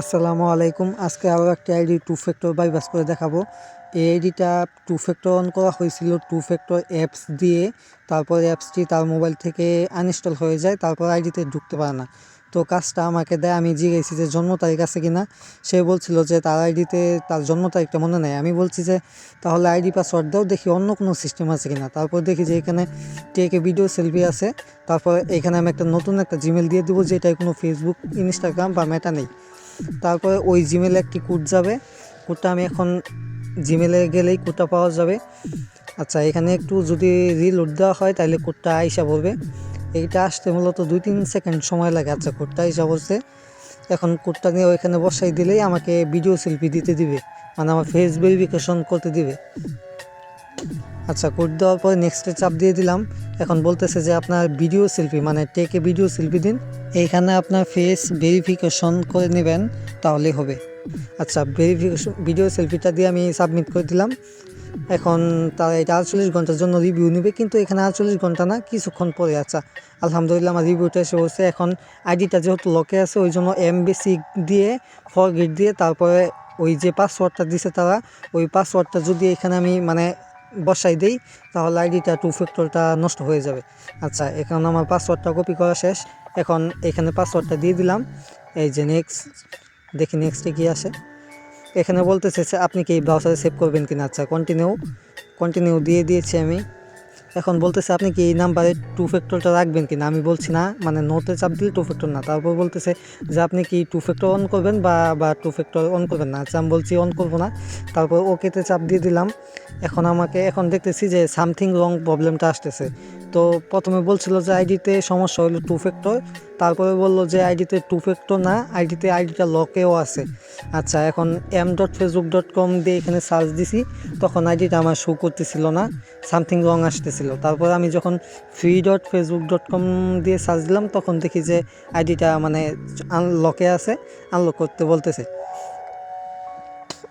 আসসালামু আলাইকুম। আজকে আরও একটা আইডি টু ফ্যাক্টর বাইপাস করে দেখাবো। এই আইডিটা টু ফ্যাক্টর অন করা হয়েছিল টু ফ্যাক্টর অ্যাপস দিয়ে। তারপর অ্যাপসটি তার মোবাইল থেকে আনইনস্টল হয়ে যায়, তারপর আইডিতে ঢুকতে পারে না। তো কাজটা আমাকে দেয়, আমি জিজ্ঞেসি যে জন্ম তারিখ আছে কিনা। সে বলছিল যে তার আইডিতে তার জন্ম তারিখটা মনে নেই। আমি বলছি যে তাহলে আইডি পাসওয়ার্ড দাও, দেখি অন্য কোনো সিস্টেম আছে কিনা। তারপর দেখি যে এখানে টেকে ভিডিও সেলফি আছে। তারপর এখানে আমি নতুন একটা জিমেল দিয়ে দেবো, যেটাই কোনো ফেসবুক, ইনস্টাগ্রাম বা মেটা নেই। তারপরে ওই জিমেলে একটি কোড যাবে। কোডটা আমি এখন জিমেলে গেলেই কোডটা পাওয়া যাবে। আচ্ছা, এখানে একটু যদি রিলোড দেওয়া হয় তাহলে কোডটা আইসা পড়বে। এইটা আসতে মূলত 2-3 সেকেন্ড সময় লাগে। আচ্ছা, কোডটা আইসা পড়ছে। এখন কোডটা নিয়ে ওইখানে বসাই দিলেই আমাকে ভিডিও সেলফি দিতে দিবে, মানে আমার ফেস ভেরিফিকেশন করতে দিবে। আচ্ছা, কোড দেওয়ার পরে নেক্সটে চাপ দিয়ে দিলাম। এখন বলতেছে যে আপনার ভিডিও সেলফি, মানে টেকে ভিডিও সেলফি দিন। এইখানে আপনার ফেস ভেরিফিকেশন করে নেবেন, তাহলেই হবে। আচ্ছা, ভেরিফিকেশন ভিডিও সেলফিটা দিয়ে আমি সাবমিট করে দিলাম। এখন তারা এটা 48 ঘন্টার জন্য রিভিউ নেবে, কিন্তু এখানে 48 ঘন্টা না, কিছুক্ষণ পরে। আচ্ছা, আলহামদুলিল্লাহ আমার রিভিউটা এসে বলছে। এখন আইডিটা যেহেতু লকে আছে, ওই জন্য এমবেসি দিয়ে ফরগেট দিয়ে তারপরে ওই যে পাসওয়ার্ডটা দিছে তারা, ওই পাসওয়ার্ডটা যদি এখানে আমি বসাই দেই, তাহলে আইডিটা টু ফ্যাক্টরটা নষ্ট হয়ে যাবে। আচ্ছা, এখন আমার পাসওয়ার্ডটা কপি করা শেষ। এখন এখানে পাসওয়ার্ডটা দিয়ে দিলাম। এই যে নেক্সট, দেখি নেক্সটে কী আসে। এখানে বলতেছে আপনি কি এই ব্রাউজারে সেভ করবেন কিনা। আচ্ছা, কন্টিনিউ দিয়ে দিয়েছি আমি। এখন বলতেছে আপনি কি এই নাম্বারে টু ফ্যাক্টরটা রাখবেন কিনা। আমি বলছি না, মানে নোতে চাপ দিলে টু ফ্যাক্টর না। তারপর বলতেছে যে আপনি কি টু ফ্যাক্টর অন করবেন বা টু ফ্যাক্টর অন করবেন না। আচ্ছা, আমি বলছি অন করবো না। তারপর ওকেতে চাপ দিয়ে দিলাম। এখন দেখতেছি যে সামথিং রং প্রবলেমটা আসতেছে। তো প্রথমে বলছিল যে আইডিতে সমস্যা হলো টু ফ্যাক্টর, তারপরে বললো যে আইডিতে টু ফ্যাক্টর না, আইডিটা লকেও আছে। আচ্ছা, এখন m.facebook.com দিয়ে এখানে সার্চ দিছি, তখন আইডিটা আমার শো করতেছিল না, সামথিং রং আসতেছিল। তারপর আমি যখন free.facebook.com দিয়ে সার্চ দিলাম, তখন দেখি যে আইডিটা আনলকে আছে, আনলক করতে বলতেছে।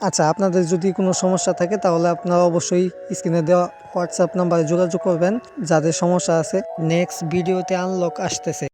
আচ্ছা, আপনাদের যদি কোনো সমস্যা থাকে তাহলে আপনারা অবশ্যই স্ক্রিনে দেওয়া হোয়াটসঅ্যাপ নাম্বারে যোগাযোগ করবেন যাদের সমস্যা আছে। নেক্সট ভিডিওতে আনলক আসতেছে।